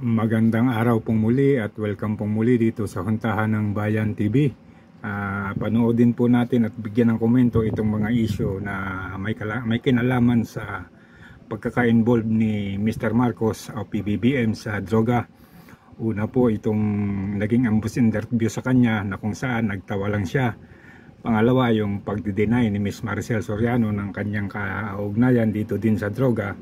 Magandang araw pong muli at welcome pong muli dito sa Huntahan ng Bayan TV. Panoodin po natin at bigyan ng komento itong mga issue na may kinalaman sa pagkaka-involved ni Mr. Marcos o PBBM sa droga. Una po itong naging ambush interview sa kanya na kung saan nagtawa lang siya. Pangalawa yung pagdi-deny ni Ms. Maricel Soriano ng kanyang kaugnayan dito din sa droga.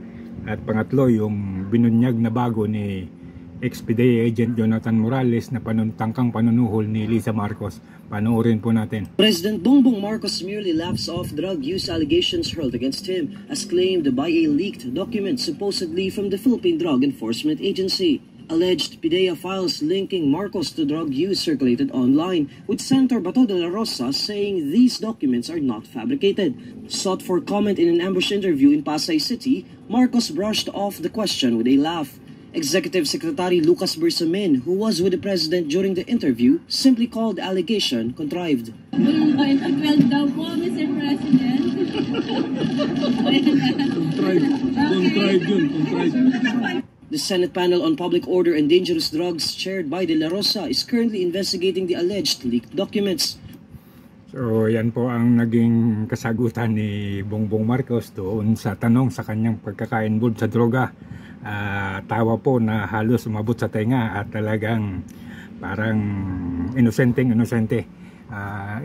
At pangatlo yung binunyag na bago ni ex-PDEA agent Jonathan Morales na tangkang panunuhol ni Liza Marcos. Panoorin po natin. President Bongbong Marcos merely laughs off drug use allegations hurled against him as claimed by a leaked document supposedly from the Philippine Drug Enforcement Agency. Alleged PDEA files linking Marcos to drug use circulated online, with Senator Bato de la Rosa saying these documents are not fabricated. Sought for comment in an ambush interview in Pasay City, Marcos brushed off the question with a laugh. Executive Secretary Lucas Bersamin, who was with the president during the interview, simply called the allegation contrived. Contrived daw po, Mr. President. Contrived yun, contrived. The Senate panel on Public Order and Dangerous Drugs, chaired by De La Rosa, is currently investigating the alleged leaked documents. So yan po ang naging kasagutan ni Bongbong Marcos doon sa tanong sa kanyang pagkaka-involved sa droga. Tawa po na halos umabot sa tenga at talagang parang inosente.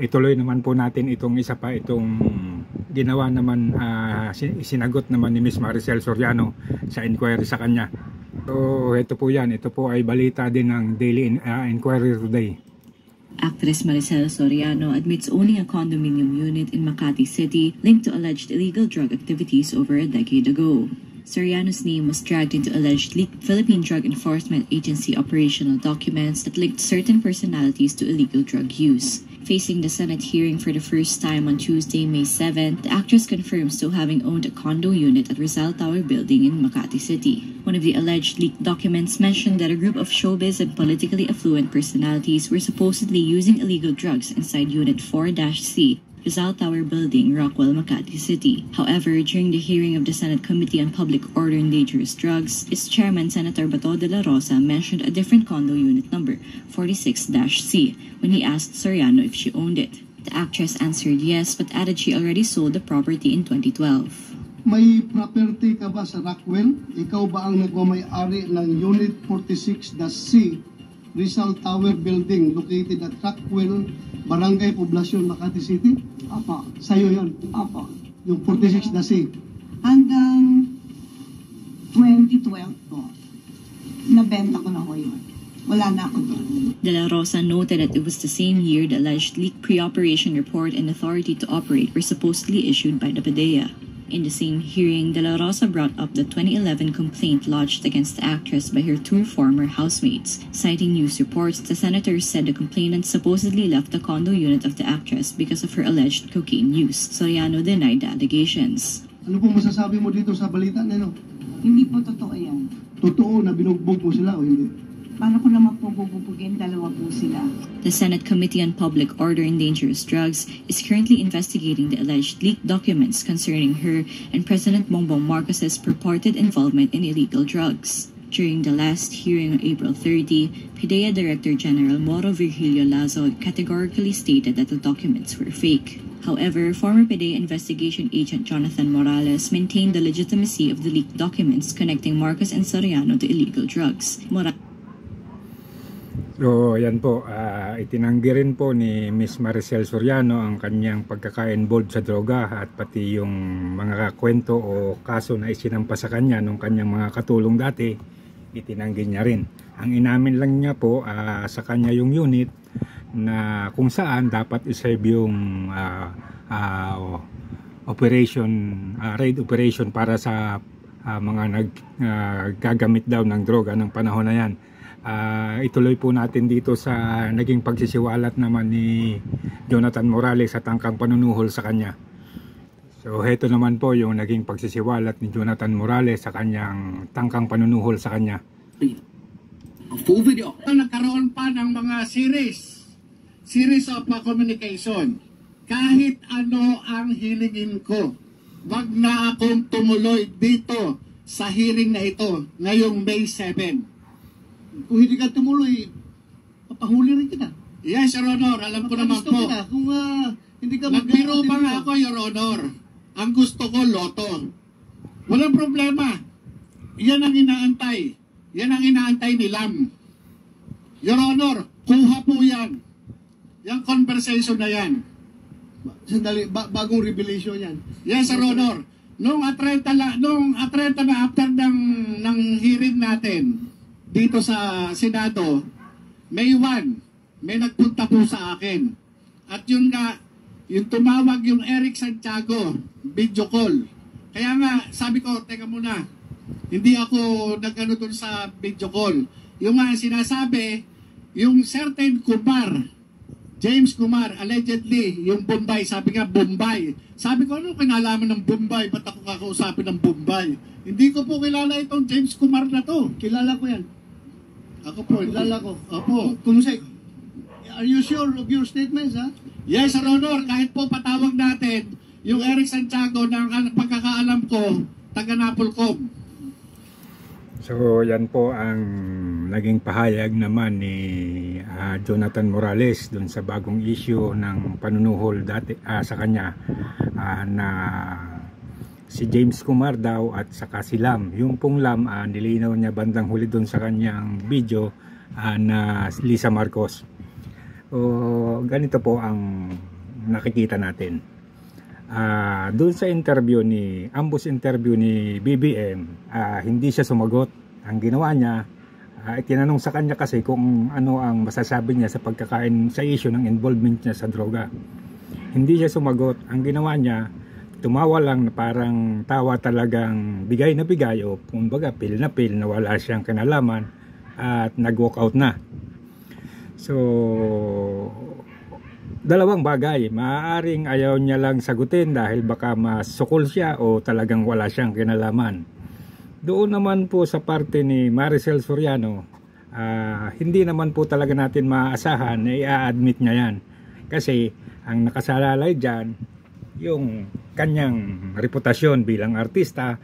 Ituloy naman po natin itong isa pa, itong ginawa naman, sinagot naman ni Ms. Maricel Soriano sa inquiry sa kanya. So ito po yan, ito po ay balita din ng Daily Inquiry today. Actress Maricel Soriano admits owning a condominium unit in Makati City linked to alleged illegal drug activities over a decade ago. Soriano's name was dragged into alleged leaked Philippine Drug Enforcement Agency operational documents that linked certain personalities to illegal drug use. Facing the Senate hearing for the first time on Tuesday, May 7, the actress confirms to having owned a condo unit at Rizal Tower Building in Makati City. One of the alleged leaked documents mentioned that a group of showbiz and politically affluent personalities were supposedly using illegal drugs inside Unit 4-C, Rizal Tower Building, Rockwell, Makati City. However, during the hearing of the Senate Committee on Public Order and Dangerous Drugs, its chairman, Senator Bato de la Rosa, mentioned a different condo unit number, 46-C, when he asked Soriano if she owned it. The actress answered yes, but added she already sold the property in 2012. May property ka ba sa Rockwell? Ikaw ba ang nagmamay-ari ng Unit 46-C, Rizal Tower Building, located at Rockwell, Barangay Poblacion, Makati City? Opo. Sa'yo yan? Opo. Yung 46-C? Hanggang 2012 po, nabenta ko na ho yun. Wala na ako doon. De La Rosa noted that it was the same year the alleged leaked pre-operation report and authority to operate were supposedly issued by the PDEA. In the same hearing, De La Rosa brought up the 2011 complaint lodged against the actress by her two former housemates. Citing news reports, the senator said the complainant supposedly left the condo unit of the actress because of her alleged cocaine use. Soriano denied the allegations. Ano po masasabi mo dito sa balita nino? Hindi po totoo yan. Totoo na binugbog mo sila o hindi? Paano ko naman po bububugin? Dalawa po sila. The Senate Committee on Public Order and Dangerous Drugs is currently investigating the alleged leaked documents concerning her and President Bongbong Marcos's purported involvement in illegal drugs. During the last hearing on April 30, PDEA Director General Moro Virgilio Lazo categorically stated that the documents were fake. However, former PDEA investigation agent Jonathan Morales maintained the legitimacy of the leaked documents connecting Marcos and Soriano to illegal drugs. So yan po, itinanggi rin po ni Ms. Maricel Soriano ang kanyang pagkaka-involved sa droga at pati yung mga kwento o kaso na isinampa sa kanya nung kanyang mga katulong dati, itinanggi niya rin. Ang inamin lang niya po sa kanya yung unit na kung saan dapat iserve yung raid operation para sa mga gagamit daw ng droga ng panahon na yan. Ituloy po natin dito sa naging pagsisiwalat naman ni Jonathan Morales sa tangkang panunuhol sa kanya. So heto naman po yung naging pagsisiwalat ni Jonathan Morales sa kanyang tangkang panunuhol sa kanya. Full video. Nagkaroon pa ng mga series of communication. Kahit ano ang hilingin ko, wag na akong tumuloy dito sa hearing na ito ngayong May 7. Kung hindi ka tumuloy, papahuli rin kita. Yes, Your Honor, alam ko naman Gusto po. kita. Kung hindi ka Nagbiro pa nga ako, Your Honor. Ang gusto ko, loto. Walang problema. Yan ang inaantay. Yan ang inaantay ni Lam. Your Honor, kuha po yan. Yung conversation na yan. Sandali, bagong revelation yan. Yes, Your Honor. Nung atrenta na after ng hearing natin dito sa Senado, May 1, may nagpunta po sa akin. At yun nga, yung tumawag yung Eric Santiago, video call. Kaya nga, sabi ko, teka muna, hindi ako nagano dun sa video call. Yung nga sinasabi, yung certain Kumar, James Kumar, allegedly, yung Bombay, sabi nga Bombay. Sabi ko, ano kinalaman ng Bombay? Ba't ako kakausapin ng Bombay? Hindi ko po kilala itong James Kumar na to. Kilala ko yan. Ako po. Kilala ko. Opo. Kumusay, are you sure of your statements, ha? Yes, Sir Honor, kahit po patawag natin, yung Eric Santiago ng pagkakaalam ko, taga Napolcom. So yan po ang naging pahayag naman ni Jonathan Morales dun sa bagong issue ng panunuhol dati sa kanya na si James Kumar daw at saka si Lam. Yung pong Lam nilinaw niya bandang huli dun sa kanyang video na Lisa Marcos. O ganito po ang nakikita natin. Doon sa interview ambush interview ni BBM, hindi siya sumagot. Ang ginawa niya, itinanong sa kanya kasi kung ano ang masasabi niya sa pagkakain sa issue ng involvement niya sa droga. Hindi siya sumagot. Ang ginawa niya, tumawa lang na parang tawa talagang bigay na bigay o kumbaga pil na wala siyang kinalaman at nag-walk out na. So, dalawang bagay. Maaaring ayaw niya lang sagutin dahil baka masukol siya o talagang wala siyang kinalaman. Doon naman po sa parte ni Maricel Soriano, hindi naman po talaga natin maaasahan na i-admit niya yan. Kasi ang nakasalalay dyan, yung kanyang reputasyon bilang artista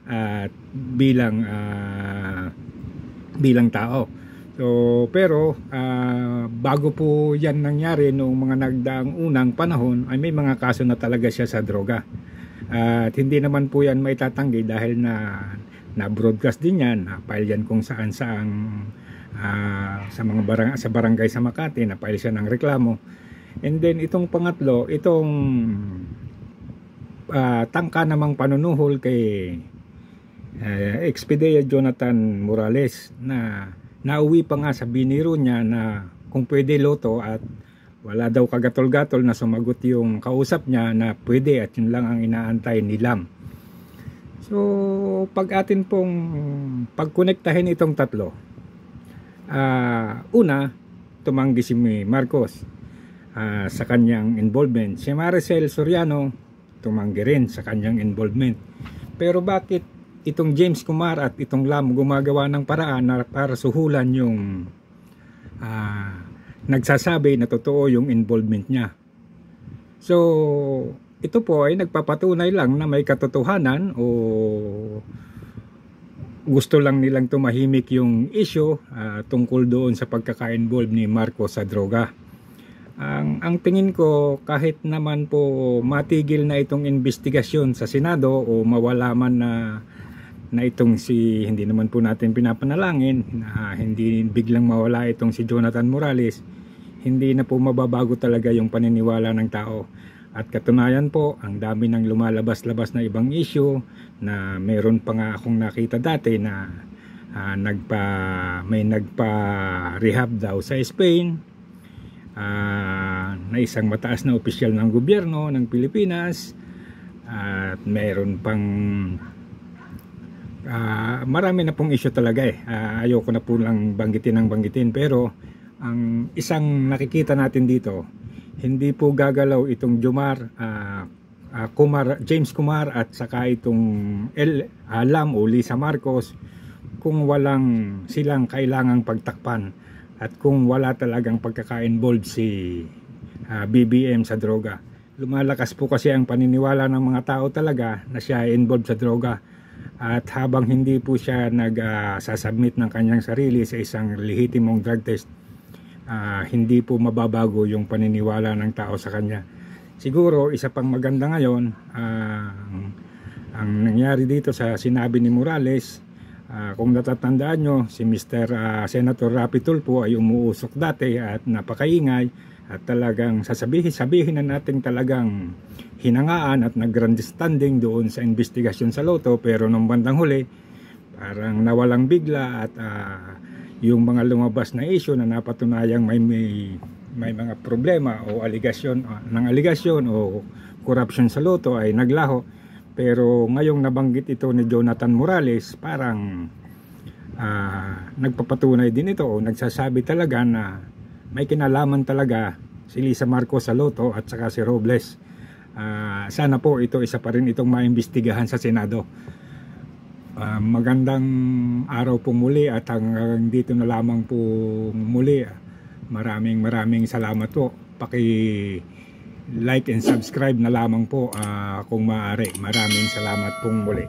at bilang tao. So, pero bago po yan nangyari noong mga nagdaang unang panahon ay may mga kaso na talaga siya sa droga. At hindi naman po yan maitatanggi dahil na broadcast din yan, file yan kung saan sa mga barangay sa Makati, na file siya ng reklamo. And then itong pangatlo, itong tangka namang panunuhol kay ex-PDEA Jonathan Morales na nauwi pa nga sa biniro niya na kung pwede loto at wala daw kagatol-gatol na sumagot yung kausap niya na pwede at yun lang ang inaantay ni Lam. So pag atin pong pagkonektahin itong tatlo, una, tumanggi si Marcos sa kanyang involvement. Si Maricel Soriano tumanggi rin sa kanyang involvement. Pero bakit itong James Kumar at itong Lam gumagawa ng paraan para suhulan yung nagsasabi na totoo yung involvement niya? So ito po ay nagpapatunay lang na may katotohanan o gusto lang nilang tumahimik yung issue tungkol doon sa pagkaka-involve ni Marcos sa droga. Ang tingin ko, kahit naman po matigil na itong investigasyon sa Senado o mawala man na itong hindi naman po natin pinapanalangin na hindi biglang mawala itong si Jonathan Morales, hindi na po mababago talaga yung paniniwala ng tao. At katunayan po, ang dami ng lumalabas-labas na ibang issue na meron pa nga akong nakita dati na may nagpa-rehab daw sa Spain, na isang mataas na opisyal ng gobyerno ng Pilipinas, at meron pang marami na pong issue talaga ayoko na po lang banggitin pero ang isang nakikita natin dito, hindi po gagalaw itong James Kumar at saka itong Lam o Lisa Marcos kung walang silang kailangang pagtakpan at kung wala talagang pagkaka-involved si BBM sa droga. Lumalakas po kasi ang paniniwala ng mga tao talaga na siya ay involved sa droga. At habang hindi po siya sasubmit ng kanyang sarili sa isang lehitimong drug test, hindi po mababago yung paniniwala ng tao sa kanya. Siguro isa pang maganda ngayon, ang nangyari dito sa sinabi ni Morales, kung natatandaan nyo, si Mr. Senator Rapi Tulfo ay umuusok dati at napakaingay at talagang sabihin na natin talagang hinangaan at nag-grandstanding doon sa investigasyon sa Lotto, pero nung bandang huli parang nawalang bigla at yung mga lumabas na issue na napatunayang may mga problema o aligasyon o corruption sa Lotto ay naglaho. Pero ngayong nabanggit ito ni Jonathan Morales, parang nagpapatunay din ito o nagsasabi talaga na may kinalaman talaga si Lisa Marcos sa Lotto at saka si Robles. Sana po ito isa pa rin itong maimbestigahan sa Senado. Magandang araw po muli at hanggang dito na lamang po muli. Maraming salamat po. Like and subscribe na lamang po kung maaari. Maraming salamat pong muli.